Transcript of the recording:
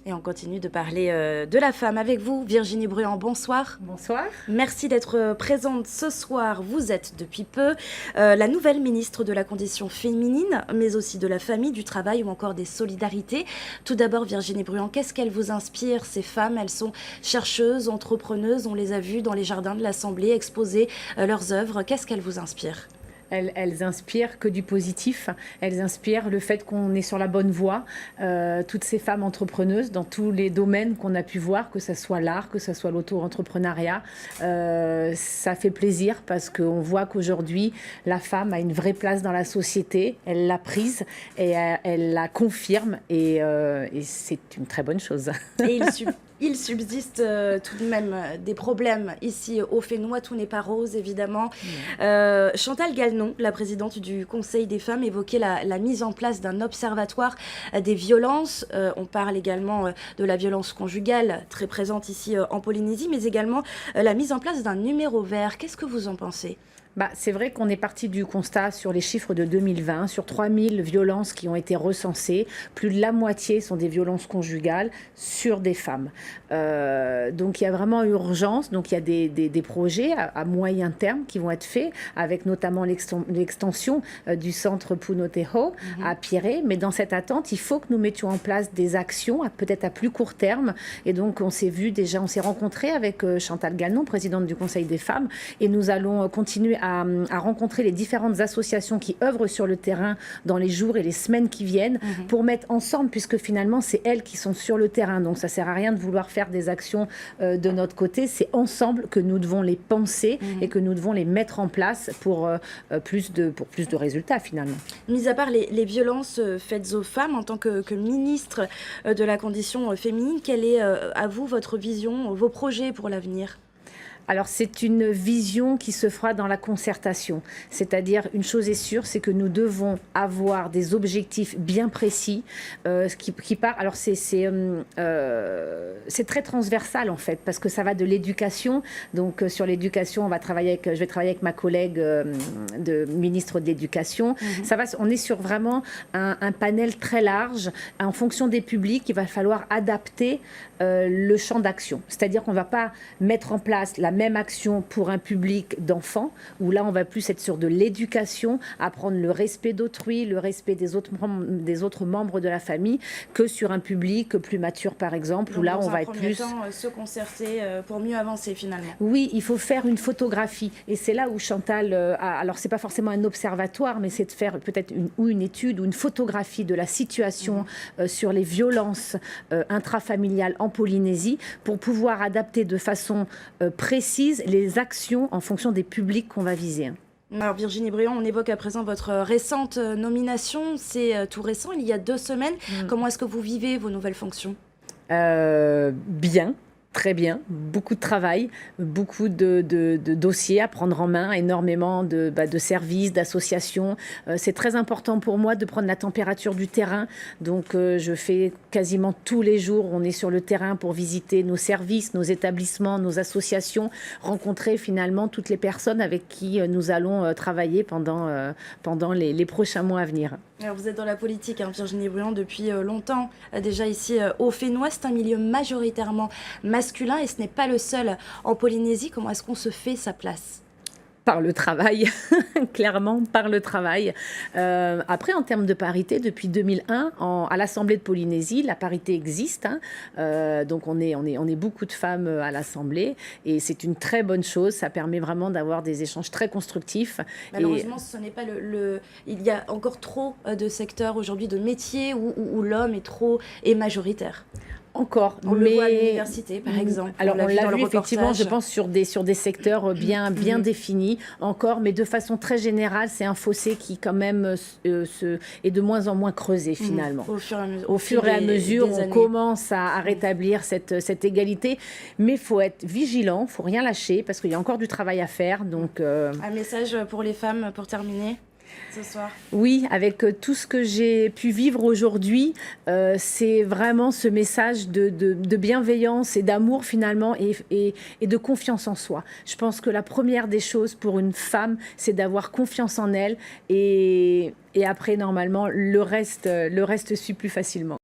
Et on continue de parler de la femme avec vous, Virginie Bruand. Bonsoir. Bonsoir. Merci d'être présente ce soir. Vous êtes depuis peu la nouvelle ministre de la condition féminine, mais aussi de la famille, du travail ou encore des solidarités. Tout d'abord, Virginie Bruand, qu'est-ce qu'elles vous inspirent, ces femmes? Elles sont chercheuses, entrepreneuses. On les a vues dans les jardins de l'Assemblée exposer leurs œuvres. Qu'est-ce qu'elles vous inspirent? Elles inspirent que du positif. Elles inspirent le fait qu'on est sur la bonne voie. Toutes ces femmes entrepreneuses dans tous les domaines qu'on a pu voir, que ce soit l'art, que ce soit l'auto-entrepreneuriat. Ça fait plaisir parce qu'on voit qu'aujourd'hui, la femme a une vraie place dans la société. Elle l'a prise et elle la confirme et c'est une très bonne chose. Et il subsiste tout de même des problèmes ici au Fénois. Tout n'est pas rose, évidemment. Chantal Gallnon, la présidente du Conseil des femmes, évoquait la mise en place d'un observatoire des violences. On parle également de la violence conjugale, très présente ici en Polynésie, mais également la mise en place d'un numéro vert. Qu'est-ce que vous en pensez ? C'est vrai qu'on est parti du constat sur les chiffres de 2020, sur 3000 violences qui ont été recensées. Plus de la moitié sont des violences conjugales sur des femmes. Donc il y a vraiment urgence. Donc il y a des projets à moyen terme qui vont être faits, avec notamment l'extension du centre Punoteho à Pirée. Mais dans cette attente, il faut que nous mettions en place des actions, peut-être à plus court terme. Et donc on s'est rencontrés avec Chantal Gallnon, présidente du Conseil des femmes, et nous allons continuer à rencontrer les différentes associations qui œuvrent sur le terrain dans les jours et les semaines qui viennent pour mettre ensemble, puisque finalement c'est elles qui sont sur le terrain. Donc ça ne sert à rien de vouloir faire des actions de notre côté. C'est ensemble que nous devons les penser et que nous devons les mettre en place pour plus de résultats finalement. Mis à part les violences faites aux femmes, en tant que ministre de la condition féminine, quelle est à vous votre vision, vos projets pour l'avenir ? Alors c'est une vision qui se fera dans la concertation, c'est-à-dire une chose est sûre, c'est que nous devons avoir des objectifs bien précis, alors c'est très transversal en fait, parce que ça va de l'éducation. Donc sur l'éducation, je vais travailler avec ma collègue de ministre de l'Éducation. On est sur vraiment un panel très large. En fonction des publics, il va falloir adapter le champ d'action, c'est-à-dire qu'on ne va pas mettre en place la même action pour un public d'enfants, où là on va plus être sur de l'éducation, apprendre le respect d'autrui, le respect des autres membres de la famille, que sur un public plus mature par exemple. Donc, où là on va être plus se concerter pour mieux avancer finalement. Oui, il faut faire une photographie, et c'est là où Chantal alors c'est pas forcément un observatoire, mais c'est de faire peut-être une étude ou une photographie de la situation sur les violences intrafamiliales en Polynésie, pour pouvoir adapter de façon précise les actions en fonction des publics qu'on va viser. Alors Virginie Bruand, on évoque à présent votre récente nomination. C'est tout récent, il y a 2 semaines. Comment est-ce que vous vivez vos nouvelles fonctions ? Bien. Très bien, beaucoup de travail, beaucoup de dossiers à prendre en main, énormément de services, d'associations. C'est très important pour moi de prendre la température du terrain. Donc je fais quasiment tous les jours, on est sur le terrain pour visiter nos services, nos établissements, nos associations, rencontrer finalement toutes les personnes avec qui nous allons travailler pendant les prochains mois à venir. Alors vous êtes dans la politique, Virginie Bruand, depuis longtemps. Déjà ici au Fénois, c'est un milieu majoritairement masculin et ce n'est pas le seul en Polynésie. Comment est-ce qu'on se fait sa place ? Par le travail, clairement par le travail. Après, en termes de parité, depuis 2001, à l'Assemblée de Polynésie, la parité existe. Donc on est beaucoup de femmes à l'Assemblée et c'est une très bonne chose. Ça permet vraiment d'avoir des échanges très constructifs. Malheureusement, ce n'est pas il y a encore trop de secteurs aujourd'hui, de métiers où l'homme est majoritaire. Encore, on le voit à l'université, par exemple. Alors on l'a vu effectivement, je pense, sur des secteurs bien définis encore, mais de façon très générale, c'est un fossé qui quand même est de moins en moins creusé finalement. Au fur et à mesure, on commence à rétablir cette égalité, mais il faut être vigilant, il ne faut rien lâcher, parce qu'il y a encore du travail à faire. Donc, un message pour les femmes, pour terminer ce soir? Oui, avec tout ce que j'ai pu vivre aujourd'hui, c'est vraiment ce message de bienveillance et d'amour finalement et de confiance en soi. Je pense que la première des choses pour une femme, c'est d'avoir confiance en elle et après, normalement, le reste suit plus facilement.